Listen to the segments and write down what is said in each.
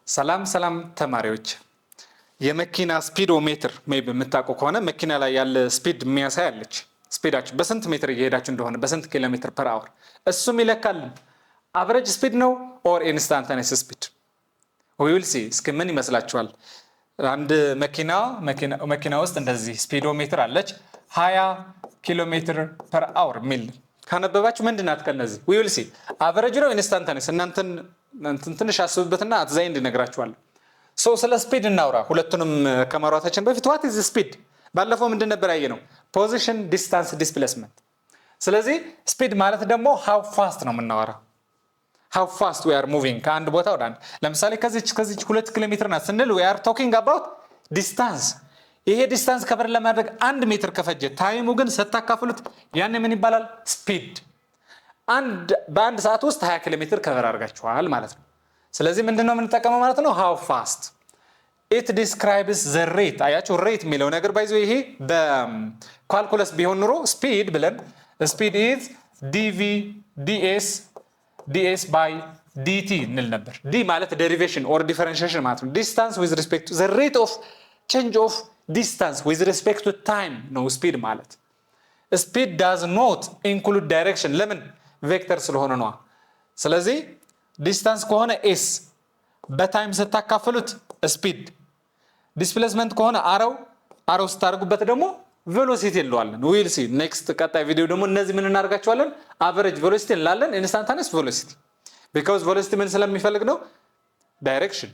ሰላም ተማሪዎች የመኪና ስፒዶሜትር ሜቢ የምታውቁ ከሆነ መኪና ላይ ያለ ስፒድ የሚያሳይ አለች። ስፒዳችሁ በስንት ሜትር እየሄዳችሁ እንደሆነ በስንት ኪሎ ሜትር ፐር አወር እሱም ይለካልን። አቨሬጅ ስፒድ ነው ኦር ኢንስታንታኒየስ ስፒድ? ዊ ዊል ሲ። እስኪ ምን ይመስላችኋል? አንድ መኪና ውስጥ እንደዚህ ስፒዶሜትር አለች 20 ኪሎ ሜትር ፐር አወር ሚል ካነበባችሁ ምንድናት ከነዚህ? ዊ ዊል ሲ። አቨሬጅ ነው ኢንስታንታኒየስ? እናንተን ትንሽ አስቡበትና አትዛይ እንድነግራችኋለሁ። ስለ ስፒድ እናውራ። ሁለቱንም ከማውራታችን በፊት ዋት ኢዝ ስፒድ? ባለፈው ምንድን ነበር ያየነው? ፖዚሽን፣ ዲስታንስ፣ ዲስፕሌስመንት። ስለዚህ ስፒድ ማለት ደግሞ ሃው ፋስት ነው የምናወራው። ሃው ፋስት ዊ አር ሙቪንግ ከአንድ ቦታ ወደ አንድ። ለምሳሌ ከዚች 2 ኪሎ ሜትር ናት ስንል ዊ አር ቶኪንግ አባውት ዲስታንስ። ይሄ ዲስታንስ ከበር ለማድረግ 1 ሜትር ከፈጀ ታይሙ ግን ስታካፍሉት ያን ምን ይባላል? ስፒድ። በአንድ ሰዓት ውስጥ 20 ኪሎ ሜትር ከበር አድርጋችኋል ማለት ነው። ስለዚህ ምንድነው የምንጠቀመው ማለት ነው? ሃው ፋስት ኢት ዲስክራይብስ ዘ ሬት። አያችሁ ሬት የሚለው ነገር ባይዞ ይሄ በኳልኩለስ ቢሆን ኑሮ ስፒድ ብለን ስፒድ ኢዝ ዲቪ ዲኤስ ባይ ዲቲ እንል ነበር። ዲ ማለት ዴሪቬሽን ኦር ዲፈረንሺዬሽን ማለት ነው። ዲስታንስ ዊዝ ሪስፔክት ቱ ዘ ሬት ኦፍ ቼንጅ ኦፍ ዲስታንስ ዊዝ ሪስፔክት ቱ ታይም ነው ስፒድ ማለት። ስፒድ ዳዝ ኖት ኢንክሉድ ዳይሬክሽን። ለምን? ቬክተር ስለሆነ ነዋ። ስለዚህ ዲስታንስ ከሆነ ኤስ፣ በታይም ስታካፍሉት ስፒድ፣ ዲስፕሌስመንት ከሆነ አረው ስታደርጉበት ደግሞ ቬሎሲቲ እንለዋለን። ዊል ሲ ኔክስት ቀጣይ ቪዲዮ ደግሞ እነዚህ ምን እናደርጋቸዋለን? አቨሬጅ ቬሎሲቲ እንላለን፣ ኢንስታንታኒየስ ቬሎሲቲ። ቢኮዝ ቬሎሲቲ ምን ስለሚፈልግ ነው? ዳይሬክሽን።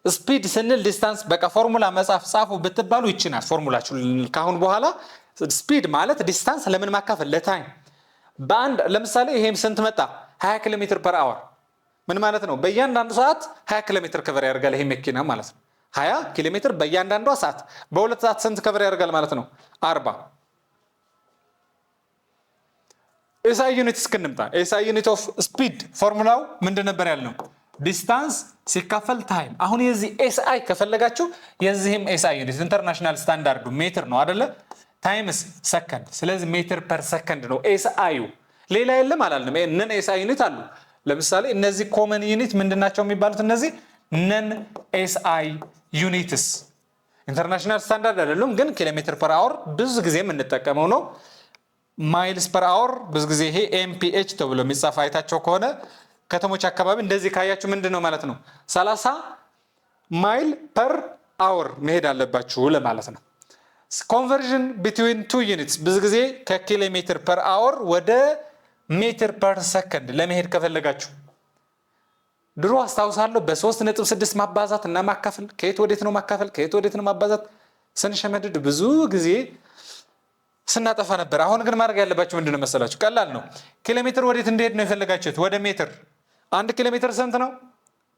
ስፒድ ስንል ዲስታንስ በቃ ፎርሙላ መጻፍ ጻፉ ብትባሉ ይችናል ፎርሙላችሁ ካሁን በኋላ። ስፒድ ማለት ዲስታንስ ለምን ማካፈል? ለታይም። በአንድ ለምሳሌ ይሄም ስንት መጣ? 20 ኪሎ ሜትር ፐር አወር ምን ማለት ነው? በእያንዳንዱ ሰዓት 20 ኪሎ ሜትር ከቨር ያደርጋል ይሄ መኪና ማለት ነው። 20 ኪሎ ሜትር በእያንዳንዷ ሰዓት። በሁለት ሰዓት ስንት ከቨር ያደርጋል ማለት ነው? 40። ኤስአይ ዩኒት እስክንምጣ ኤስአይ ዩኒት ኦፍ ስፒድ ፎርሙላው ምንድን ነበር ያልነው? ዲስታንስ ሲካፈል ታይም። አሁን የዚህ ኤስአይ ከፈለጋችሁ የዚህም ኤስአይ ዩኒት ኢንተርናሽናል ስታንዳርዱ ሜትር ነው አይደለ? ታይምስ ሰከንድ። ስለዚህ ሜትር ፐር ሰከንድ ነው ኤስአዩ። ሌላ የለም አላልንም። ነን ኤስአይ ዩኒት አሉ። ለምሳሌ እነዚህ ኮመን ዩኒት ምንድናቸው የሚባሉት? እነዚህ ነን ኤስአይ ዩኒትስ ኢንተርናሽናል ስታንዳርድ አይደሉም፣ ግን ኪሎ ሜትር ፐር አወር ብዙ ጊዜ የምንጠቀመው ነው። ማይልስ ፐር አወር ብዙ ጊዜ ይሄ ኤምፒኤች ተብሎ የሚጻፍ አይታቸው ከሆነ ከተሞች አካባቢ እንደዚህ ካያችሁ ምንድን ነው ማለት ነው? 30 ማይል ፐር አወር መሄድ አለባችሁ ለማለት ነው። ኮንቨርዥን ቢትዊን ቱ ዩኒትስ ብዙ ጊዜ ከኪሎ ሜትር ፐር አወር ወደ ሜትር ፐር ሰከንድ ለመሄድ ከፈለጋችሁ ድሮ አስታውሳለሁ በ3.6 ማባዛት እና ማካፈል። ከየት ወዴት ነው ማካፈል? ከየት ወዴት ነው ማባዛት? ስንሸመድድ ብዙ ጊዜ ስናጠፋ ነበር። አሁን ግን ማድረግ ያለባችሁ ምንድነው መሰላችሁ? ቀላል ነው። ኪሎ ሜትር ወዴት እንዲሄድ ነው የፈለጋችሁት? ወደ ሜትር። 1 ኪሎ ሜትር ስንት ነው?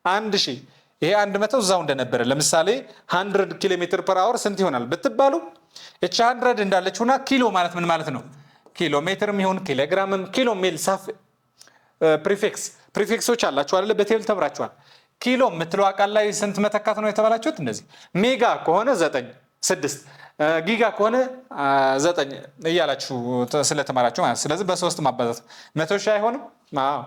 1000። ይሄ 100 እዛው እንደነበረ። ለምሳሌ 100 ኪሎ ሜትር ፐር አወር ስንት ይሆናል ብትባሉ እቺ 100 እንዳለችውና ኪሎ ማለት ምን ማለት ነው? ኪሎ ሜትርም ይሁን ኪሎግራምም ኪሎ ሚል ሳፍ ፕሪፊክሶች አላችሁ አይደለ? በቴብል ተምራችኋል። ኪሎ የምትለው ቃል ላይ ስንት መተካት ነው የተባላችሁት? እንደዚህ ሜጋ ከሆነ 9 6 ጊጋ ከሆነ 9 እያላችሁ ስለተማራችሁ ማለት። ስለዚህ በ3 ማባዛት 100 ሺህ አይሆንም? አዎ።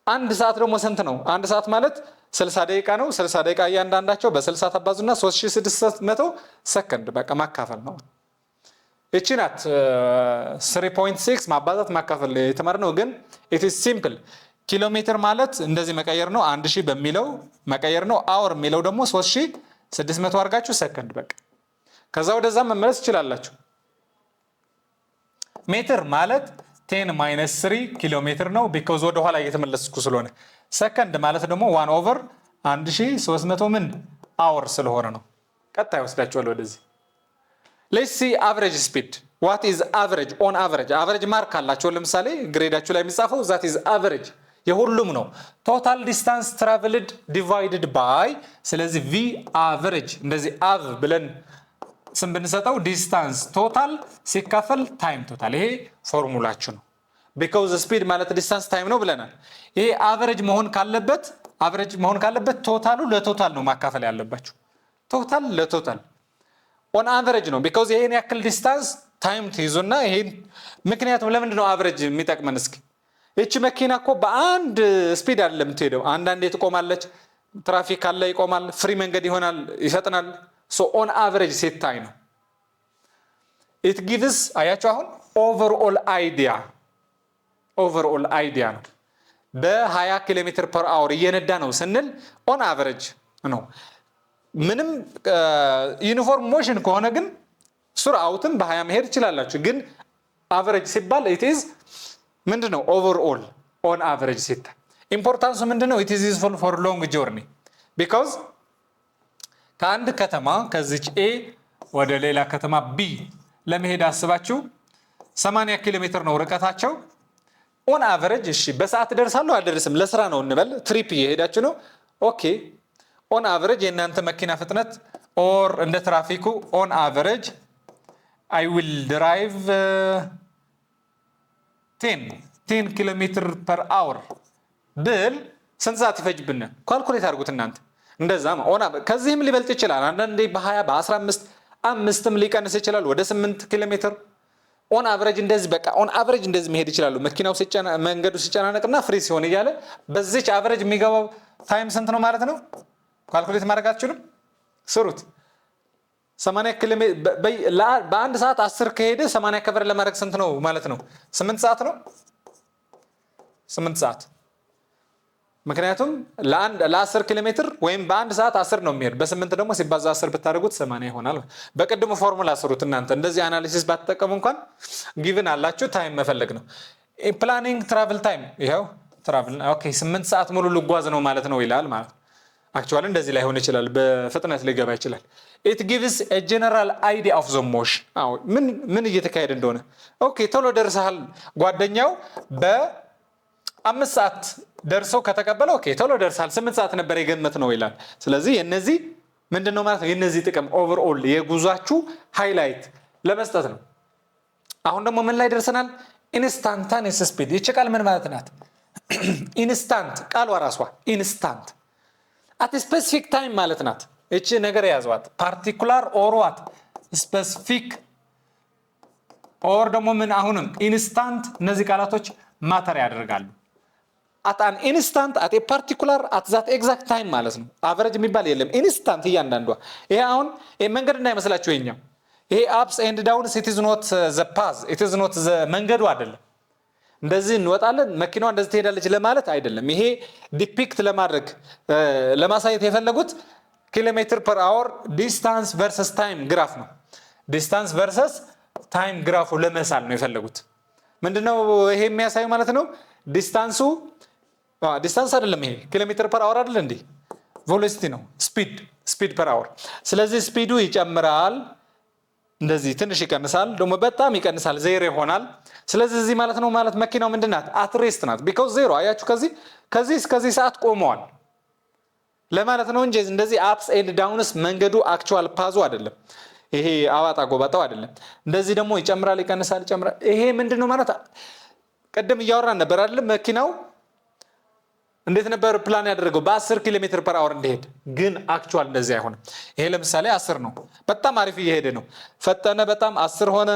አንድ ሰዓት ደግሞ ስንት ነው? አንድ ሰዓት ማለት 60 ደቂቃ ነው። 60 ደቂቃ እያንዳንዳቸው በ60 ታባዙና 3600 ሰከንድ በቃ ማካፈል ነው። እቺ ናት 3.6 ማባዛት ማካፈል የተማርነው። ግን ኢት ኢዝ ሲምፕል። ኪሎ ሜትር ማለት እንደዚህ መቀየር ነው፣ 1000 በሚለው መቀየር ነው። አወር የሚለው ደግሞ 3600 አድርጋችሁ ሰከንድ በቃ። ከዛ ወደዛ መመለስ ትችላላችሁ። ሜትር ማለት 10⁻³ ኪሎ ሜትር ነው፣ ቢኮዝ ወደ ኋላ እየተመለስኩ ስለሆነ። ሰከንድ ማለት ደግሞ 1/1300 ምን አወር ስለሆነ ነው። ቀጣይ ወስዳችኋለሁ ወደዚህ። ሌትስ ሲ አቨሬጅ ስፒድ። ዋት ኢዝ አቨሬጅ? ኦን አቨሬጅ አቨሬጅ ማርክ አላችሁ ለምሳሌ ግሬዳችሁ ላይ የሚጻፈው ዛት ኢዝ አቨሬጅ የሁሉም ነው። ቶታል ዲስታንስ ትራቨልድ ዲቫይድድ ባይ። ስለዚህ ቪ አቨሬጅ እንደዚህ አቭ ብለን ስም ብንሰጠው ዲስታንስ ቶታል ሲካፈል ታይም ቶታል። ይሄ ፎርሙላችሁ ነው። ቢኮዝ ስፒድ ማለት ዲስታንስ ታይም ነው ብለናል። ይሄ አቨሬጅ መሆን ካለበት ቶታሉ ለቶታል ነው ማካፈል ያለባችሁ። ቶታል ለቶታል ኦን አቨሬጅ ነው። ቢኮዝ ይሄን ያክል ዲስታንስ ታይም ትይዙና ይሄን ምክንያቱም ለምንድን ነው አቨሬጅ የሚጠቅመን? እስኪ እቺ መኪና እኮ በአንድ ስፒድ አይደለም የምትሄደው። አንዳንዴ ትቆማለች፣ ትራፊክ ካለ ይቆማል፣ ፍሪ መንገድ ይሆናል፣ ይፈጥናል። ሶ ኦን አቨሬጅ ሴት ታይም ነው። ኢት ጊቭስ አያችሁ አሁን ኦቨርኦል አይዲያ ነው። በ20 ኪሎ ሜትር ፐር አወር እየነዳ ነው ስንል ኦን አቨሬጅ ነው። ምንም ዩኒፎርም ሞሽን ከሆነ ግን ሱርዓቱን በ20 መሄድ ይችላላችሁ። ግን አቨሬጅ ሲባል ኢት ኢዝ ምንድነው ኦቨርኦል ኦን አቨሬጅ ሴት ኢምፖርታንሱ ምንድነው? ኢት ኢዝ ዩዝፉል ፎር ሎንግ ጆርኒ ቢኮዝ ከአንድ ከተማ ከዚች ኤ ወደ ሌላ ከተማ ቢ ለመሄድ አስባችሁ 80 ኪሎ ሜትር ነው ርቀታቸው። ኦን አቨሬጅ እሺ በሰዓት ደርሳለሁ አልደርስም፣ ለስራ ነው እንበል፣ ትሪፕ እየሄዳችሁ ነው። ኦኬ ኦን አቨሬጅ የእናንተ መኪና ፍጥነት ኦር እንደ ትራፊኩ ኦን አቨሬጅ አይ ዊል ድራይቭ 10 ኪሎ ሜትር ፐር አወር ብል ስንት ሰዓት ይፈጅብን? ካልኩሌት አድርጉት እናንተ። እንደዛ ከዚህም ሊበልጥ ይችላል። አንዳንዴ በ20 በ15 አምስትም ሊቀንስ ይችላል ወደ 8 ኪሎ ሜትር ኦን አቨሬጅ እንደዚህ በቃ ኦን አቨሬጅ እንደዚህ መሄድ ይችላሉ። መኪናው መንገዱ ሲጨናነቅና ፍሪ ሲሆን እያለ በዚች አቨሬጅ የሚገባው ታይም ስንት ነው ማለት ነው? ካልኩሌት ማድረግ አትችሉም? ስሩት። 80 ኪሎ ሜትር በአንድ ሰዓት 10 ከሄደ 80 ከቨር ለማድረግ ስንት ነው ማለት ነው? 8 ሰዓት ነው። 8 ሰዓት ምክንያቱም ለ10 ኪሎ ሜትር ወይም በአንድ ሰዓት 10 ነው የሚሄድ። በ8 ደግሞ ሲባዛ 10 ብታደርጉት 80 ይሆናል። በቅድሙ ፎርሙላ ስሩት እናንተ። እንደዚህ አናሊሲስ ባትጠቀሙ እንኳን ጊቭን አላችሁ ታይም መፈለግ ነው። ፕላኒንግ ትራቭል ታይም ይሄው ትራቭል ኦኬ 8 ሰዓት ሙሉ ልጓዝ ነው ማለት ነው ይላል ማለት አክቹዋሊ እንደዚህ ላይ ሆነ ይችላል፣ በፍጥነት ሊገባ ይችላል። ኢት ጊቭስ ኤ ጀነራል አይዲያ ኦፍ ዘ ሞሽን ምን እየተካሄደ እንደሆነ። ኦኬ ቶሎ ደርሰሃል ጓደኛው በ5 ሰዓት ደርሰው ከተቀበለ ኦኬ ቶሎ ደርሰሃል 8 ሰዓት ነበር የገመት ነው ይላል። ስለዚህ የነዚህ ምንድነው ማለት ነው? የነዚህ ጥቅም ኦቨርኦል የጉዟችሁ ሃይላይት ለመስጠት ነው። አሁን ደግሞ ምን ላይ ደርሰናል? ኢንስታንታኒየስ ስፒድ። ይቺ ቃል ምን ማለት ናት? ኢንስታንት ቃሏ ራሷ ኢንስታንት አት ስፔሲፊክ ታይም ማለት ናት። እቺ ነገር ያዟት። ፓርቲኩላር ኦር ዋት ስፔሲፊክ ኦር ደግሞ ምን አሁንም ኢንስታንት። እነዚህ ቃላቶች ማተር ያደርጋሉ። አት አን ኢንስታንት አት ኤ ፓርቲኩላር አት ዛት ኤግዛክት ታይም ማለት ነው። አቨሬጅ የሚባል የለም። ኢንስታንት እያንዳንዷ። ይሄ አሁን መንገድ እንዳይመስላችሁ የኛው ይሄ አፕስ ኤንድ ዳውንስ ኢት ኢዝ ኖት ዘ ፓዝ ኢት ኢዝ ኖት ዘ መንገዱ አይደለም። እንደዚህ እንወጣለን መኪናዋ እንደዚህ ትሄዳለች ለማለት አይደለም። ይሄ ዲፒክት ለማድረግ ለማሳየት የፈለጉት ኪሎ ሜትር ፐር አወር ዲስታንስ ቨርሰስ ታይም ግራፍ ነው። ዲስታንስ ቨርሰስ ታይም ግራፉ ለመሳል ነው የፈለጉት። ምንድነው ይሄ የሚያሳየው ማለት ነው? ዲስታንስ አይደለም፣ ይሄ ኪሎ ሜትር ፐር አወር አይደል እንዴ? ቬሎሲቲ ነው፣ ስፒድ ፐር አወር። ስለዚህ ስፒዱ ይጨምራል፣ እንደዚህ ትንሽ ይቀንሳል፣ ደግሞ በጣም ይቀንሳል፣ ዜሮ ይሆናል። ስለዚህ እዚህ ማለት ነው ማለት መኪናው ምንድናት? አትሬስት ናት። ቢኮዝ ዜሮ አያችሁ ከዚህ እስከዚህ ሰዓት ቆመዋል ለማለት ነው እንጂ እንደዚህ አፕስ ኤንድ ዳውንስ መንገዱ አክቹዋል ፓዙ አይደለም። ይሄ አዋጣ ጎባጣው አይደለም። እንደዚህ ደግሞ ይጨምራል፣ ይቀንሳል፣ ይጨምራል። ይሄ ምንድነው ማለት ቀደም እያወራን ነበር አይደል? መኪናው እንዴት ነበር ፕላን ያደረገው? በ10 ኪሎ ሜትር ፐር አወር እንዲሄድ፣ ግን አክቹዋል እንደዚህ አይሆንም። ይሄ ለምሳሌ 10 ነው፣ በጣም አሪፍ እየሄደ ነው። ፈጠነ በጣም 10 ሆነ፣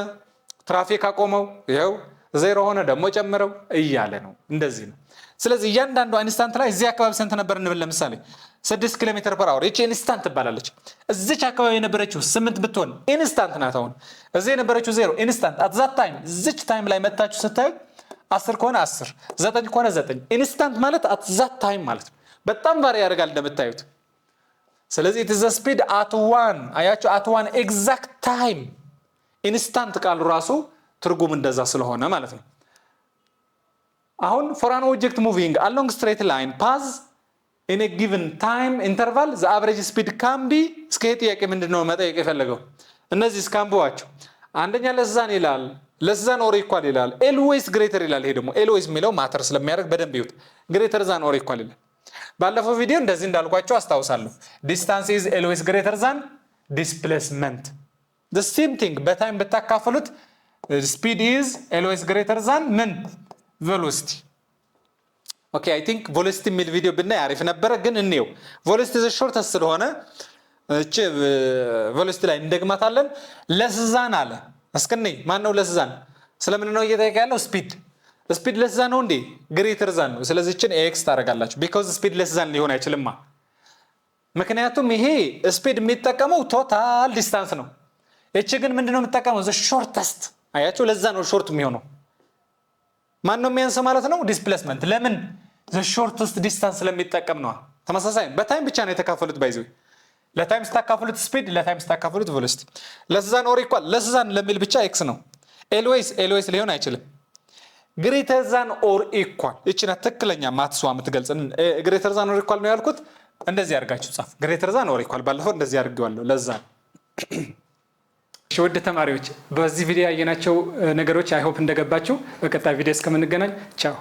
ትራፊክ አቆመው፣ ይሄው 0 ሆነ፣ ደግሞ ጨምረው እያለ ነው። እንደዚህ ነው። ስለዚህ እያንዳንዱ ኢንስታንት ላይ እዚህ አካባቢ ስንት ነበር እንበል? ለምሳሌ 6 ኪሎ ሜትር ፐር አወር። እቺ ኢንስታንት ትባላለች። እዚች አካባቢ የነበረችው 8 ብትሆን ኢንስታንት ናት። አሁን እዚህ የነበረችው 0 ኢንስታንት አት ዛት ታይም። እዚች ታይም ላይ መታችሁ ስታዩ 10 ከሆነ 10 9 ከሆነ 9 ኢንስታንት ማለት አት ዛት ታይም ማለት ነው። በጣም ቫሪ ያደርጋል እንደምታዩት። ስለዚህ ኢት ኢዝ ስፒድ አት 1 አያችሁ፣ አት 1 ኤግዛክት ታይም። ኢንስታንት ቃሉ ራሱ ትርጉም እንደዛ ስለሆነ ማለት ነው። አሁን ፎር አን ኦብጀክት ሙቪንግ አሎንግ ስትሬት ላይን ፓዝ ኢን ኤ ጊቨን ታይም ኢንተርቫል ዘ አቨሬጅ ስፒድ ካን ቢ። እስከ ይሄ ጥያቄ ምንድነው መጠየቅ የፈለገው? እነዚህ እስካምቡዋቸው አንደኛ ለዛን ይላል፣ ለዛን ኦር ኢኳል ይላል፣ ኤልዌይስ ግሬተር ይላል። ይሄ ደግሞ ኤልዌይስ የሚለው ማተር ስለሚያደርግ በደንብ ይዩት። ግሬተር ዛን ኦር ኢኳል ይላል። ባለፈው ቪዲዮ እንደዚህ እንዳልኳቸው አስታውሳለሁ። ዲስታንስ ኢዝ ኤልዌይስ ግሬተር ዛን ዲስፕሌስመንት። the same thing በታይም ብታካፈሉት ስፒድ ኢዝ ኤልዌይስ ግሬተር ዛን ምን ቬሎሲቲ። ኦኬ አይ ቲንክ ቬሎሲቲ የሚል ቪዲዮ ብናይ አሪፍ ነበረ፣ ግን እንየው። ቬሎሲቲ ዘ ሾርተስት ስለሆነ እቺ ቬሎሲቲ ላይ እንደግማታለን። ለስዛን አለ እስከኔ ማን ነው ለስዛን? ስለምን ነው እየጠየቀ ያለው? ስፒድ ለስዛን ነው እንዴ? ግሬተር ዛን ነው። ስለዚህ እቺን ኤክስ ታደርጋላችሁ ቢኮዝ ስፒድ ለስዛን ሊሆን አይችልማ። ምክንያቱም ይሄ ስፒድ የሚጠቀመው ቶታል ዲስታንስ ነው። እቺ ግን ምንድነው የምትጠቀመው? ዘ ሾርተስት። አያችሁ፣ ለዛ ነው ሾርት የሚሆነው። ማን ነው የሚያንስ ማለት ነው? ዲስፕሌስመንት። ለምን? ዘ ሾርተስት ዲስታንስ ስለሚጠቀም ነው። ተመሳሳይ በታይም ብቻ ነው የተካፈሉት። ባይዘው ለታይም ስታካፍሉት ስፒድ፣ ለታይም ስታካፍሉት ቬሎሲቲ። ለዛን ኦር ኢኳል፣ ለዛን ለሚል ብቻ ኤክስ ነው። ኤልዌይስ ሊሆን አይችልም። ግሬተር ዛን ኦር ኢኳል፣ እቺ ናት ትክክለኛ ማትሷ የምትገልጽን። ግሬተር ዛን ኦር ኢኳል ነው ያልኩት። እንደዚህ አድርጋችሁ ጻፉ። ግሬተር ዛን ኦር ኢኳል፣ ባለፈው እንደዚህ አድርጌዋለሁ። ለዛ ውድ ተማሪዎች በዚህ ቪዲዮ ያየናቸው ነገሮች አይ ሆፕ እንደገባችሁ። በቀጣይ ቪዲዮ እስከምንገናኝ ቻው።